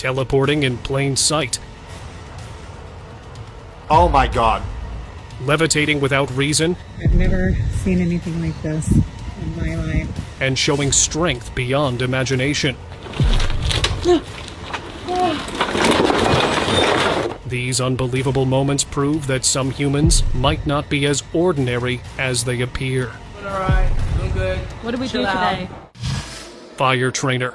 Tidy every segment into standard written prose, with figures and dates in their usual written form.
teleporting in plain sight, Oh my god. levitating without reason, I've never seen anything like this in my life. and showing strength beyond imagination. These unbelievable moments prove that some humans might not be as ordinary as they appear. Alright, doing good. What did we do Chill out. today? Fire trainer.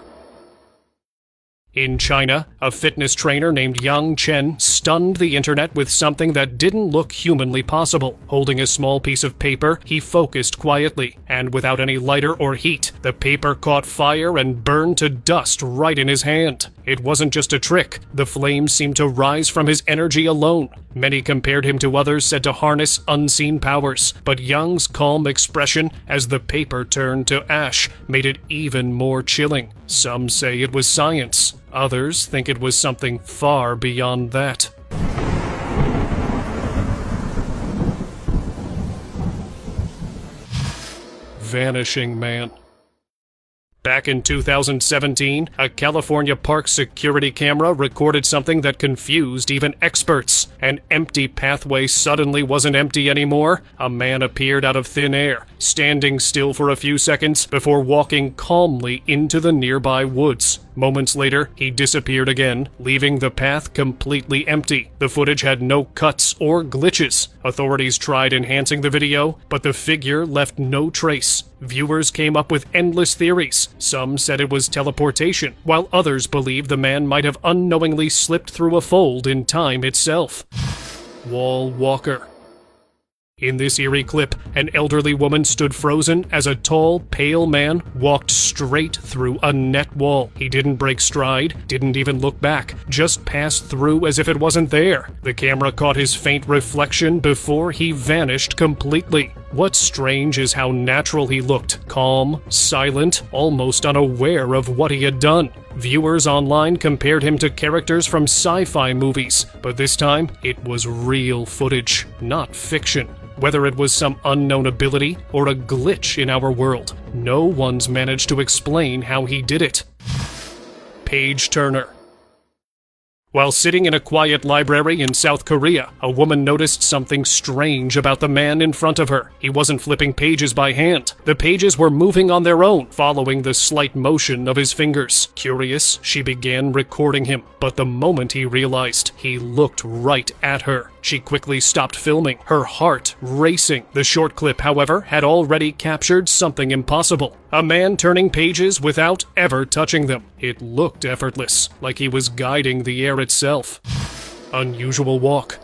In China, a fitness trainer named Yang Chen stunned the internet with something that didn't look humanly possible. Holding a small piece of paper, he focused quietly, and without any lighter or heat, the paper caught fire and burned to dust right in his hand. It wasn't just a trick. The flames seemed to rise from his energy alone. Many compared him to others said to harness unseen powers, but Yang's calm expression as the paper turned to ash made it even more chilling. Some say it was science. Others think it was something far beyond that. Vanishing Man. Back in 2017, a California park security camera recorded something that confused even experts. An empty pathway suddenly wasn't empty anymore. A man appeared out of thin air, standing still for a few seconds before walking calmly into the nearby woods. Moments later, he disappeared again, leaving the path completely empty. The footage had no cuts or glitches. Authorities tried enhancing the video, but the figure left no trace. Viewers came up with endless theories. Some said it was teleportation, while others believed the man might have unknowingly slipped through a fold in time itself. Wall Walker. In this eerie clip, an elderly woman stood frozen as a tall, pale man walked straight through a net wall. He didn't break stride, didn't even look back, just passed through as if it wasn't there. The camera caught his faint reflection before he vanished completely. What's strange is how natural he looked, calm, silent, almost unaware of what he had done. Viewers online compared him to characters from sci-fi movies, but this time it was real footage, not fiction. Whether it was some unknown ability or a glitch in our world, no one's managed to explain how he did it. Page Turner. While sitting in a quiet library in South Korea, a woman noticed something strange about the man in front of her. He wasn't flipping pages by hand. The pages were moving on their own, following the slight motion of his fingers. Curious, she began recording him, but the moment he realized, he looked right at her. She quickly stopped filming, her heart racing. The short clip, however, had already captured something impossible. A man turning pages without ever touching them. It looked effortless, like he was guiding the air itself. Unusual walk.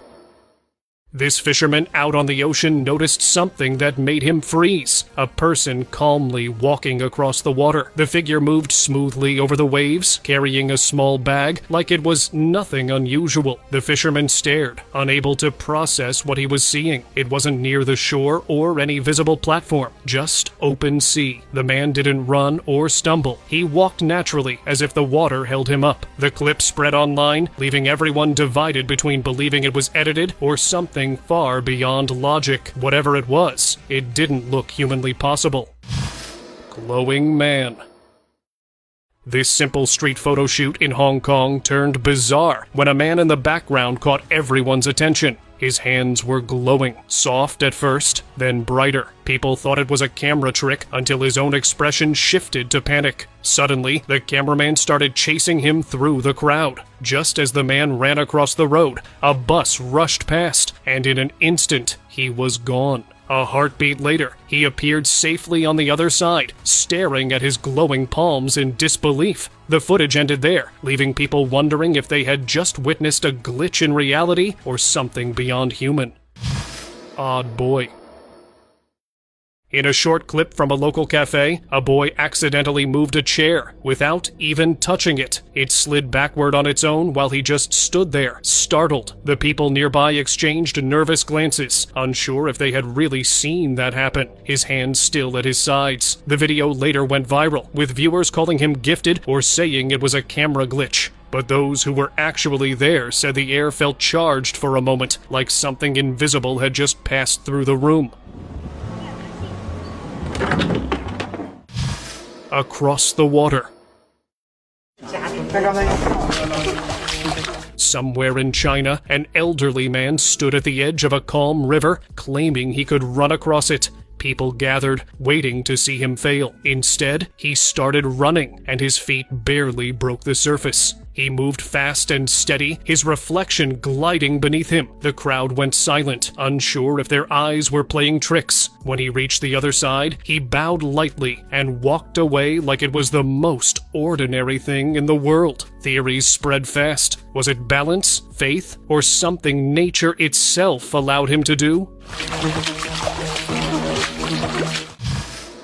This fisherman out on the ocean noticed something that made him freeze. A person calmly walking across the water. The figure moved smoothly over the waves, carrying a small bag like it was nothing unusual. The fisherman stared, unable to process what he was seeing. It wasn't near the shore or any visible platform, just open sea. The man didn't run or stumble. He walked naturally, as if the water held him up. The clip spread online, leaving everyone divided between believing it was edited or something far beyond logic. Whatever it was, it didn't look humanly possible. Glowing Man. This simple street photo shoot in Hong Kong turned bizarre when a man in the background caught everyone's attention. His hands were glowing, soft at first, then brighter. People thought it was a camera trick until his own expression shifted to panic. Suddenly, the cameraman started chasing him through the crowd. Just as the man ran across the road, a bus rushed past, and in an instant, he was gone. A heartbeat later, he appeared safely on the other side, staring at his glowing palms in disbelief. The footage ended there, leaving people wondering if they had just witnessed a glitch in reality or something beyond human. Odd boy. In a short clip from a local cafe, a boy accidentally moved a chair without even touching it. It slid backward on its own while he just stood there, startled. The people nearby exchanged nervous glances, unsure if they had really seen that happen, his hands still at his sides. The video later went viral, with viewers calling him gifted or saying it was a camera glitch. But those who were actually there said the air felt charged for a moment, like something invisible had just passed through the room. Across the water. Somewhere in China, an elderly man stood at the edge of a calm river, claiming he could run across it. People gathered, waiting to see him fail. Instead, he started running, and his feet barely broke the surface. He moved fast and steady, his reflection gliding beneath him. The crowd went silent, unsure if their eyes were playing tricks. When he reached the other side, he bowed lightly and walked away like it was the most ordinary thing in the world. Theories spread fast. Was it balance, faith, or something nature itself allowed him to do?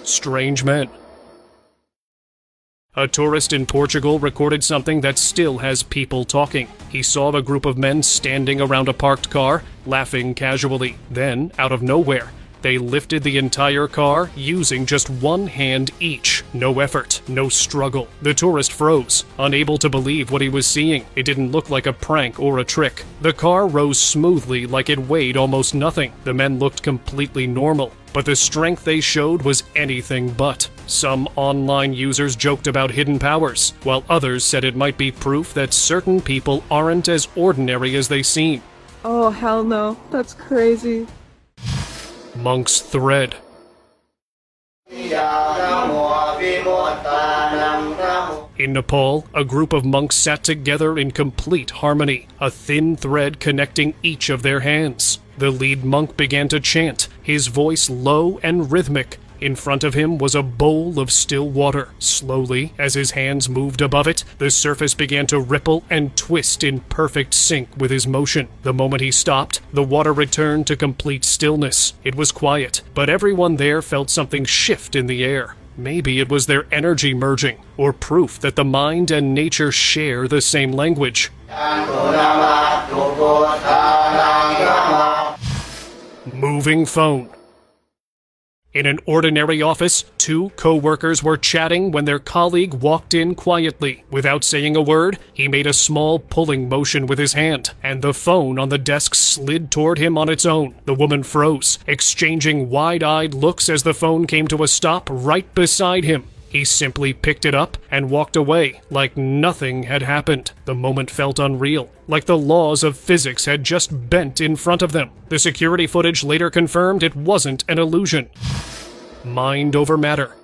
Strange men. A tourist in Portugal recorded something that still has people talking. He saw a group of men standing around a parked car, laughing casually. Then, out of nowhere, they lifted the entire car using just one hand each. No effort, no struggle. The tourist froze, unable to believe what he was seeing. It didn't look like a prank or a trick. The car rose smoothly like it weighed almost nothing. The men looked completely normal, but the strength they showed was anything but. Some online users joked about hidden powers, while others said it might be proof that certain people aren't as ordinary as they seem. Oh, hell no. That's crazy. Monk's thread. In Nepal, a group of monks sat together in complete harmony, a thin thread connecting each of their hands. The lead monk began to chant, his voice low and rhythmic. In front of him was a bowl of still water. Slowly, as his hands moved above it, the surface began to ripple and twist in perfect sync with his motion. The moment he stopped, the water returned to complete stillness. It was quiet, but everyone there felt something shift in the air. Maybe it was their energy merging, or proof that the mind and nature share the same language. Moving phone. In an ordinary office, two co-workers were chatting when their colleague walked in quietly. Without saying a word, he made a small pulling motion with his hand, and the phone on the desk slid toward him on its own. The woman froze, exchanging wide-eyed looks as the phone came to a stop right beside him. He simply picked it up and walked away, like nothing had happened. The moment felt unreal, like the laws of physics had just bent in front of them. The security footage later confirmed it wasn't an illusion. Mind over matter.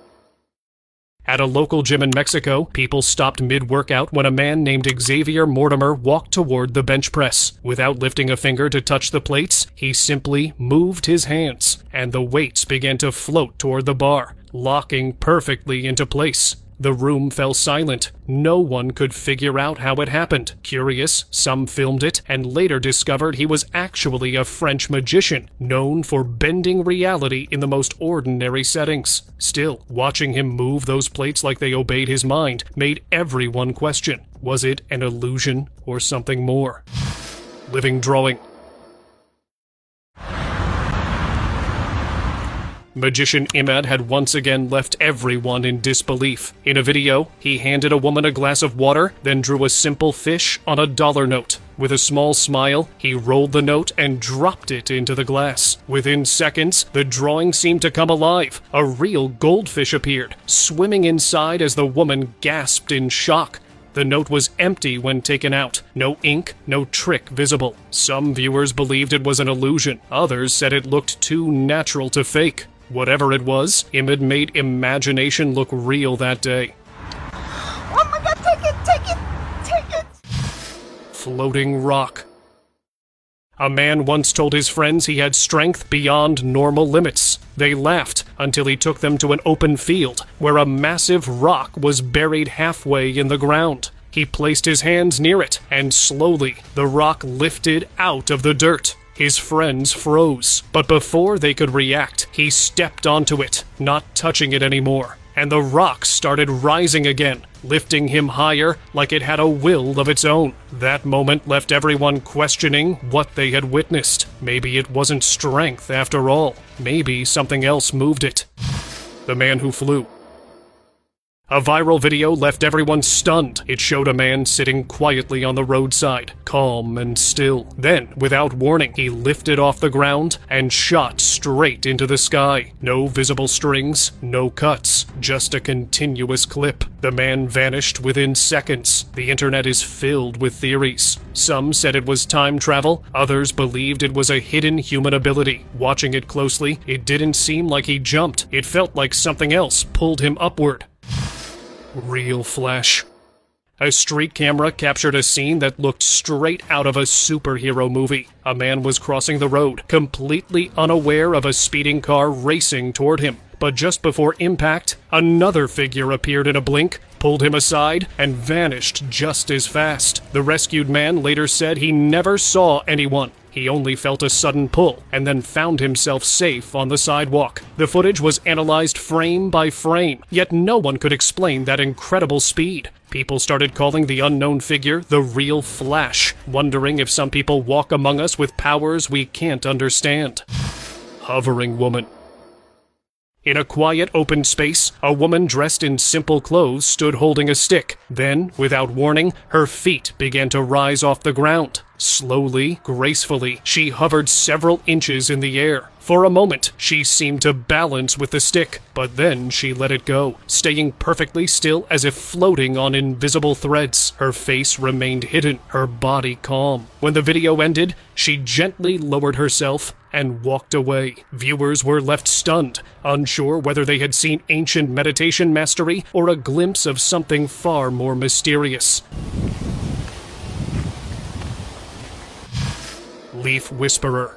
At a local gym in Mexico, people stopped mid-workout when a man named Xavier Mortimer walked toward the bench press. Without lifting a finger to touch the plates, he simply moved his hands, and the weights began to float toward the bar, locking perfectly into place. The room fell silent. No one could figure out how it happened. Curious, some filmed it and later discovered he was actually a French magician, known for bending reality in the most ordinary settings. Still, watching him move those plates like they obeyed his mind made everyone question, was it an illusion or something more? Living drawing. Magician Imad had once again left everyone in disbelief. In a video, he handed a woman a glass of water, then drew a simple fish on a dollar note. With a small smile, he rolled the note and dropped it into the glass. Within seconds, the drawing seemed to come alive. A real goldfish appeared, swimming inside as the woman gasped in shock. The note was empty when taken out. No ink, no trick visible. Some viewers believed it was an illusion. Others said it looked too natural to fake. Whatever it was, Imad made imagination look real that day. Oh my god, take it! Floating rock. A man once told his friends he had strength beyond normal limits. They laughed until he took them to an open field where a massive rock was buried halfway in the ground. He placed his hands near it, and slowly the rock lifted out of the dirt. His friends froze, but before they could react, he stepped onto it, not touching it anymore, and the rock started rising again, lifting him higher like it had a will of its own. That moment left everyone questioning what they had witnessed. Maybe it wasn't strength after all. Maybe something else moved it. The man who flew. A viral video left everyone stunned. It showed a man sitting quietly on the roadside, calm and still. Then, without warning, he lifted off the ground and shot straight into the sky. No visible strings, no cuts, just a continuous clip. The man vanished within seconds. The internet is filled with theories. Some said it was time travel, others believed it was a hidden human ability. Watching it closely, it didn't seem like he jumped. It felt like something else pulled him upward. Real flash. A street camera captured a scene that looked straight out of a superhero movie. A man was crossing the road, completely unaware of a speeding car racing toward him. But just before impact, another figure appeared in a blink, pulled him aside, and vanished just as fast. The rescued man later said he never saw anyone. He only felt a sudden pull, and then found himself safe on the sidewalk. The footage was analyzed frame by frame, yet no one could explain that incredible speed. People started calling the unknown figure the real Flash, wondering if some people walk among us with powers we can't understand. Hovering woman. In a quiet, open space, a woman dressed in simple clothes stood holding a stick. Then, without warning, her feet began to rise off the ground. Slowly, gracefully, she hovered several inches in the air. For a moment, she seemed to balance with the stick, but then she let it go, staying perfectly still as if floating on invisible threads. Her face remained hidden, her body calm. When the video ended, she gently lowered herself and walked away. Viewers were left stunned, unsure whether they had seen ancient meditation mastery or a glimpse of something far more mysterious. Leaf Whisperer.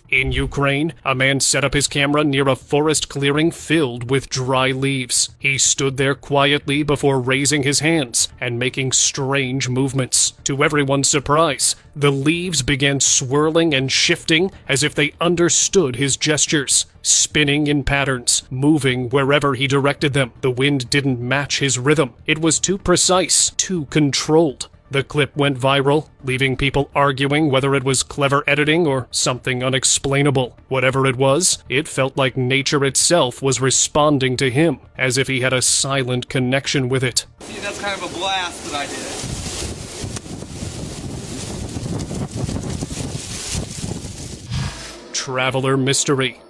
In Ukraine, a man set up his camera near a forest clearing filled with dry leaves. He stood there quietly before raising his hands and making strange movements. To everyone's surprise, the leaves began swirling and shifting as if they understood his gestures, spinning in patterns, moving wherever he directed them. The wind didn't match his rhythm. It was too precise, too controlled. The clip went viral, leaving people arguing whether it was clever editing or something unexplainable. Whatever it was, it felt like nature itself was responding to him, as if he had a silent connection with it. See, that's kind of a blast that I did. Traveler Mystery.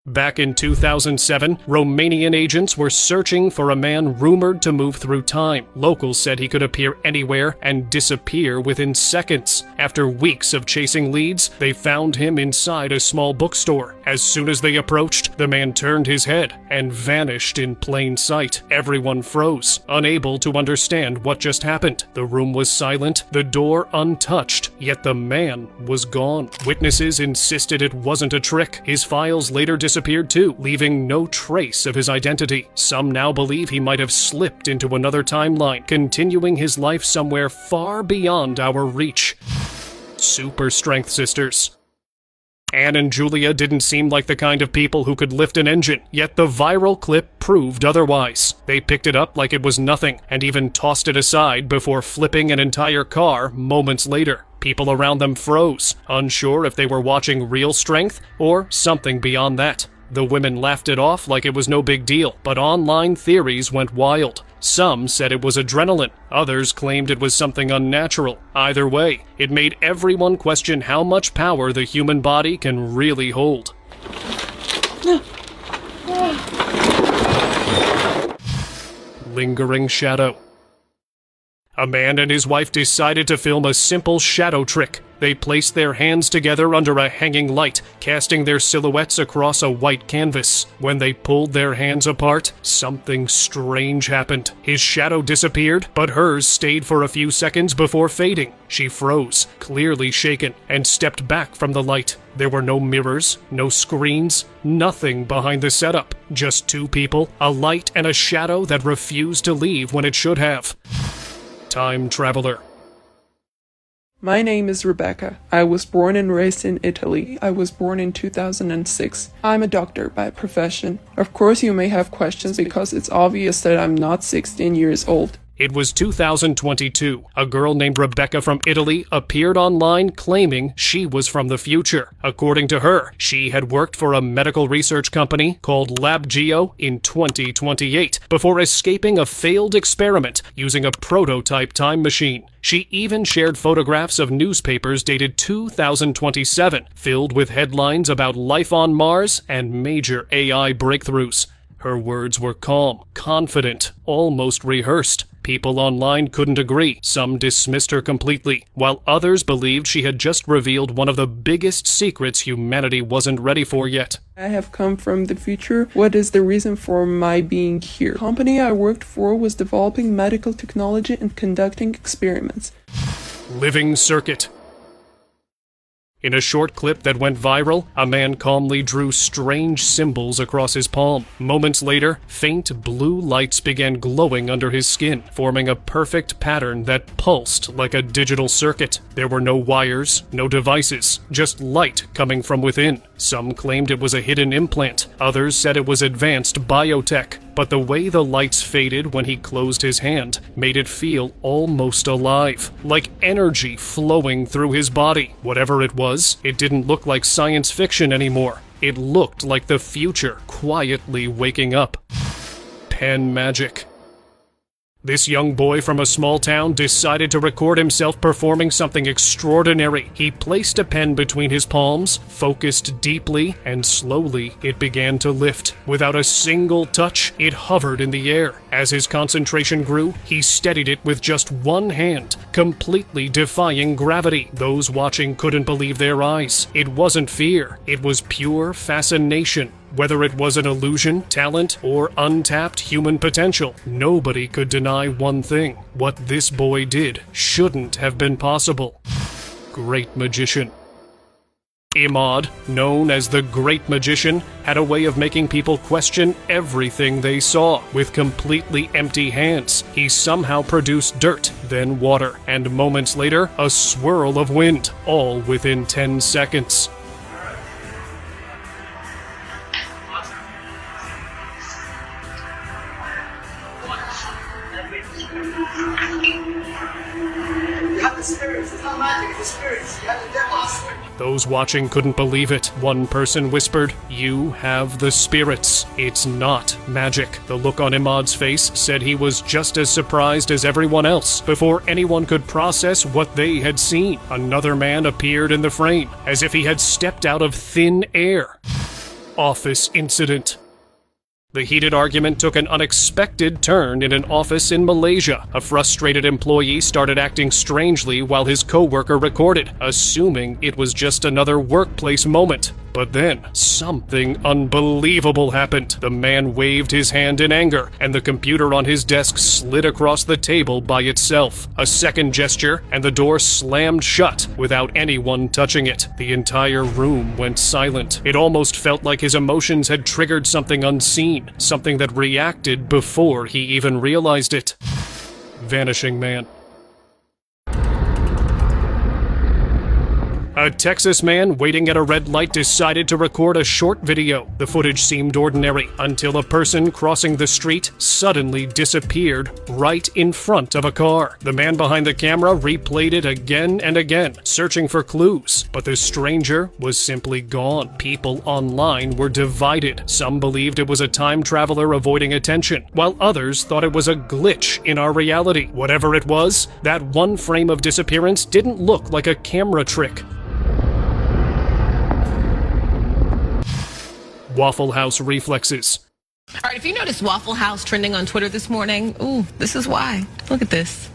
Back in 2007, Romanian agents were searching for a man rumored to move through time. Locals said he could appear anywhere and disappear within seconds. After weeks of chasing leads, they found him inside a small bookstore. As soon as they approached, the man turned his head and vanished in plain sight. Everyone froze, unable to understand what just happened. The room was silent, the door untouched, yet the man was gone. Witnesses insisted it wasn't a trick. His files later disappeared too, leaving no trace of his identity. Some now believe he might have slipped into another timeline, continuing his life somewhere far beyond our reach. Super Strength Sisters. Anne and Julia didn't seem like the kind of people who could lift an engine, yet the viral clip proved otherwise. They picked it up like it was nothing, and even tossed it aside before flipping an entire car moments later. People around them froze, unsure if they were watching real strength or something beyond that. The women laughed it off like it was no big deal, but online theories went wild. Some said it was adrenaline, others claimed it was something unnatural. Either way, it made everyone question how much power the human body can really hold. Lingering shadow. A man and his wife decided to film a simple shadow trick. They placed their hands together under a hanging light, casting their silhouettes across a white canvas. When they pulled their hands apart, something strange happened. His shadow disappeared, but hers stayed for a few seconds before fading. She froze, clearly shaken, and stepped back from the light. There were no mirrors, no screens, nothing behind the setup. Just two people, a light and a shadow that refused to leave when it should have. Time Traveler. My name is Rebecca. I was born and raised in Italy. I was born in 2006. I'm a doctor by profession. Of course you may have questions because it's obvious that I'm not 16 years old. It was 2022. A girl named Rebecca from Italy appeared online claiming she was from the future. According to her, she had worked for a medical research company called LabGeo in 2028 before escaping a failed experiment using a prototype time machine. She even shared photographs of newspapers dated 2027, filled with headlines about life on Mars and major AI breakthroughs. Her words were calm, confident, almost rehearsed. People online couldn't agree. Some dismissed her completely, while others believed she had just revealed one of the biggest secrets humanity wasn't ready for yet. I have come from the future. What is the reason for my being here? The company I worked for was developing medical technology and conducting experiments. Living circuit. In a short clip that went viral, a man calmly drew strange symbols across his palm. Moments later, faint blue lights began glowing under his skin, forming a perfect pattern that pulsed like a digital circuit. There were no wires, no devices, just light coming from within. Some claimed it was a hidden implant. Others said it was advanced biotech. But the way the lights faded when he closed his hand made it feel almost alive, like energy flowing through his body. Whatever it was, it didn't look like science fiction anymore. It looked like the future quietly waking up. Pen magic. This young boy from a small town decided to record himself performing something extraordinary. He placed a pen between his palms, focused deeply, and slowly it began to lift. Without a single touch, it hovered in the air. As his concentration grew, he steadied it with just one hand, completely defying gravity. Those watching couldn't believe their eyes. It wasn't fear, it was pure fascination. Whether it was an illusion, talent, or untapped human potential, nobody could deny one thing. What this boy did shouldn't have been possible. Great magician. Imad, known as the Great Magician, had a way of making people question everything they saw. With completely empty hands, he somehow produced dirt, then water, and moments later, a swirl of wind, all within 10 seconds. Those watching couldn't believe it. One person whispered, "You have the spirits. It's not magic." The look on Imad's face said he was just as surprised as everyone else. Before anyone could process what they had seen, another man appeared in the frame, as if he had stepped out of thin air. Office incident. The heated argument took an unexpected turn in an office in Malaysia. A frustrated employee started acting strangely while his coworker recorded, assuming it was just another workplace moment. But then, something unbelievable happened. The man waved his hand in anger, and the computer on his desk slid across the table by itself. A second gesture, and the door slammed shut without anyone touching it. The entire room went silent. It almost felt like his emotions had triggered something unseen, something that reacted before he even realized it. Vanishing Man. A Texas man waiting at a red light decided to record a short video. The footage seemed ordinary until a person crossing the street suddenly disappeared right in front of a car. The man behind the camera replayed it again and again, searching for clues, but the stranger was simply gone. People online were divided. Some believed it was a time traveler avoiding attention, while others thought it was a glitch in our reality. Whatever it was, that one frame of disappearance didn't look like a camera trick. Waffle House reflexes. All right, if you noticed Waffle House trending on Twitter this morning, ooh, this is why. Look at this.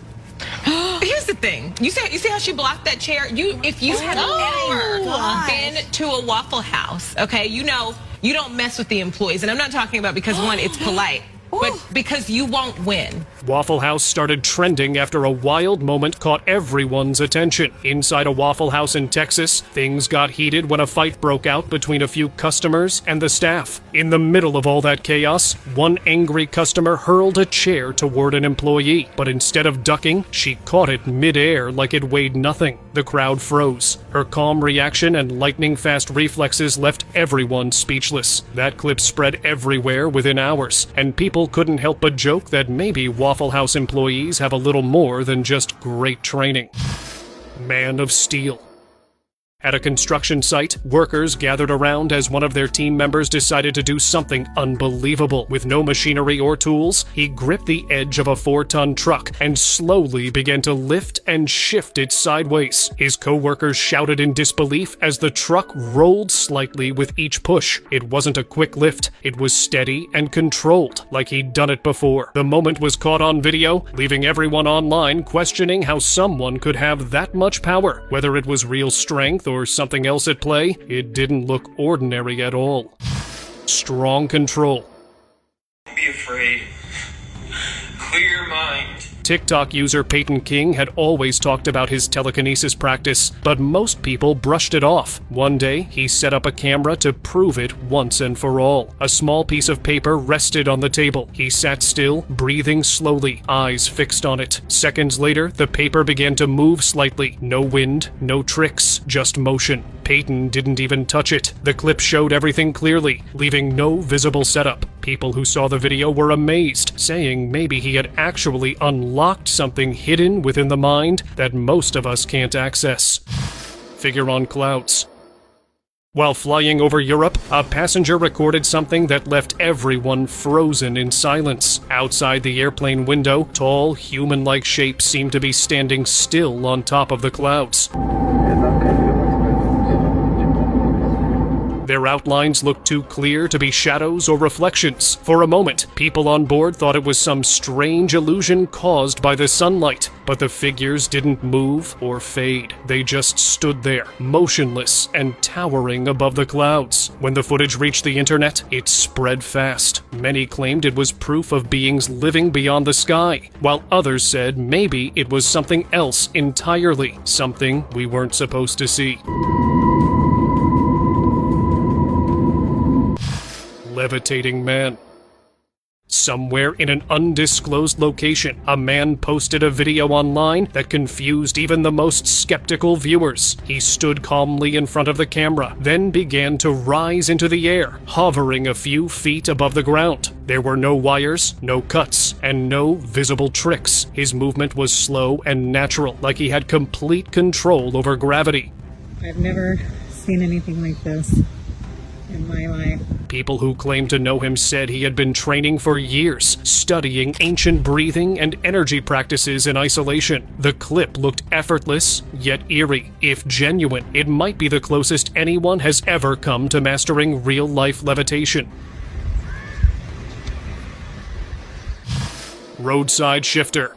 Here's the thing. You see how she blocked that chair? If you have ever been to a Waffle House, okay, you know you don't mess with the employees. And I'm not talking about because, one, it's polite, but because you won't win. Waffle House started trending after a wild moment caught everyone's attention. Inside a Waffle House in Texas, things got heated when a fight broke out between a few customers and the staff. In the middle of all that chaos, one angry customer hurled a chair toward an employee, but instead of ducking, she caught it mid-air like it weighed nothing. The crowd froze. Her calm reaction and lightning-fast reflexes left everyone speechless. That clip spread everywhere within hours, and people people couldn't help but joke that maybe Waffle House employees have a little more than just great training. Man of Steel. At a construction site, workers gathered around as one of their team members decided to do something unbelievable. With no machinery or tools, he gripped the edge of a 4-ton truck and slowly began to lift and shift it sideways. His co-workers shouted in disbelief as the truck rolled slightly with each push. It wasn't a quick lift, it was steady and controlled, like he'd done it before. The moment was caught on video, leaving everyone online questioning how someone could have that much power. Whether it was real strength or something else at play, it didn't look ordinary at all. Strong control. Don't be afraid. Clear your mind. TikTok user Peyton King had always talked about his telekinesis practice, but most people brushed it off. One day, he set up a camera to prove it once and for all. A small piece of paper rested on the table. He sat still, breathing slowly, eyes fixed on it. Seconds later, the paper began to move slightly. No wind, no tricks, just motion. Peyton didn't even touch it. The clip showed everything clearly, leaving no visible setup. People who saw the video were amazed, saying maybe he had actually unlocked something hidden within the mind that most of us can't access. Figure on clouds. While flying over Europe, a passenger recorded something that left everyone frozen in silence. Outside the airplane window, tall, human-like shapes seemed to be standing still on top of the clouds. Their outlines looked too clear to be shadows or reflections. For a moment, people on board thought it was some strange illusion caused by the sunlight, but the figures didn't move or fade. They just stood there, motionless and towering above the clouds. When the footage reached the internet, it spread fast. Many claimed it was proof of beings living beyond the sky, while others said maybe it was something else entirely, something we weren't supposed to see. Levitating man. Somewhere in an undisclosed location, a man posted a video online that confused even the most skeptical viewers. He stood calmly in front of the camera, then began to rise into the air, hovering a few feet above the ground. There were no wires, no cuts, and no visible tricks. His movement was slow and natural, like he had complete control over gravity. I've never seen anything like this in my life. People who claimed to know him said he had been training for years, studying ancient breathing and energy practices in isolation. The clip looked effortless, yet eerie. If genuine, it might be the closest anyone has ever come to mastering real-life levitation. Roadside shifter.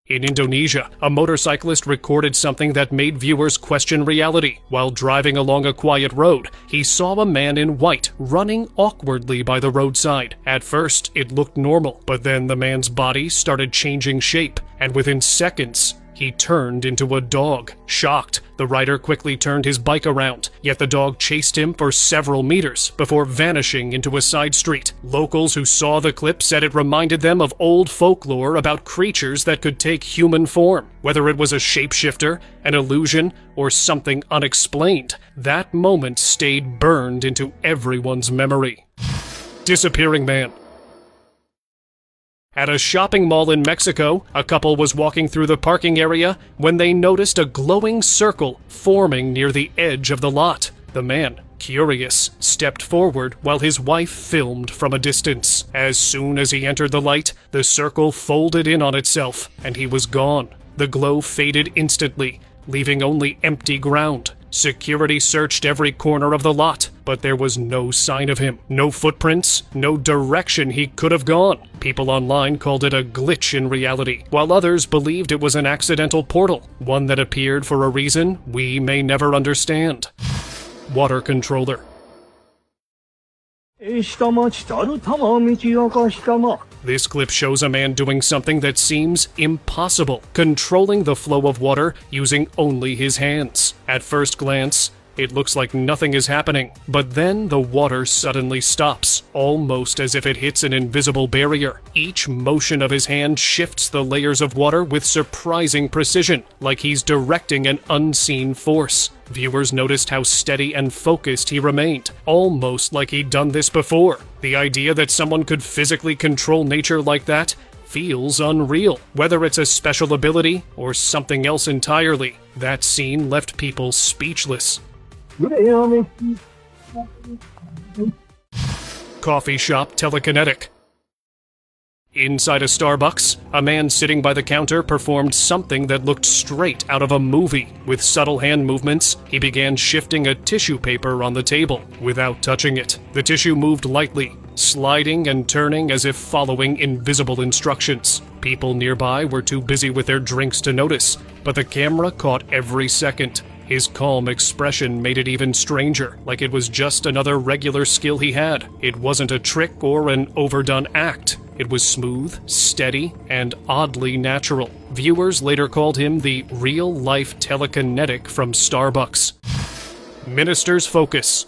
In Indonesia, a motorcyclist recorded something that made viewers question reality. While driving along a quiet road, he saw a man in white running awkwardly by the roadside. At first, it looked normal, but then the man's body started changing shape, and within seconds, he turned into a dog. Shocked, the rider quickly turned his bike around, yet the dog chased him for several meters before vanishing into a side street. Locals who saw the clip said it reminded them of old folklore about creatures that could take human form. Whether it was a shapeshifter, an illusion, or something unexplained, that moment stayed burned into everyone's memory. Disappearing man. At a shopping mall in Mexico, a couple was walking through the parking area when they noticed a glowing circle forming near the edge of the lot. The man, curious, stepped forward while his wife filmed from a distance. As soon as he entered the light, the circle folded in on itself, and he was gone. The glow faded instantly, leaving only empty ground. Security searched every corner of the lot, but there was no sign of him. No footprints, no direction he could have gone. People online called it a glitch in reality, while others believed it was an accidental portal, one that appeared for a reason we may never understand. Water controller. This clip shows a man doing something that seems impossible, controlling the flow of water using only his hands. At first glance, It looks like nothing is happening, but then the water suddenly stops, almost as if it hits an invisible barrier. Each motion of his hand shifts the layers of water with surprising precision, like he's directing an unseen force. Viewers noticed how steady and focused he remained, almost like he'd done this before. The idea that someone could physically control nature like that feels unreal. Whether it's a special ability or something else entirely, that scene left people speechless. Coffee shop telekinetic. Inside a Starbucks, a man sitting by the counter performed something that looked straight out of a movie. With subtle hand movements, he began shifting a tissue paper on the table without touching it. The tissue moved lightly, sliding and turning as if following invisible instructions. People nearby were too busy with their drinks to notice, but the camera caught every second. His calm expression made it even stranger, like it was just another regular skill he had. It wasn't a trick or an overdone act. It was smooth, steady, and oddly natural. Viewers later called him the real-life telekinetic from Starbucks. Minister's focus.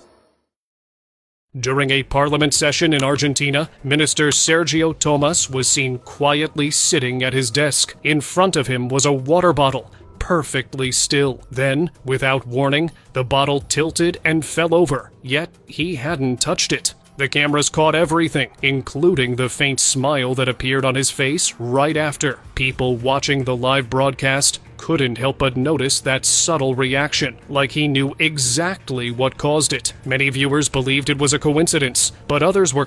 During a parliament session in Argentina, Minister Sergio Tomas was seen quietly sitting at his desk. In front of him was a water bottle, perfectly still. Then, without warning, the bottle tilted and fell over, yet he hadn't touched it. The cameras caught everything, including the faint smile that appeared on his face right after. People watching the live broadcast couldn't help but notice that subtle reaction, like he knew exactly what caused it. Many viewers believed it was a coincidence, but others were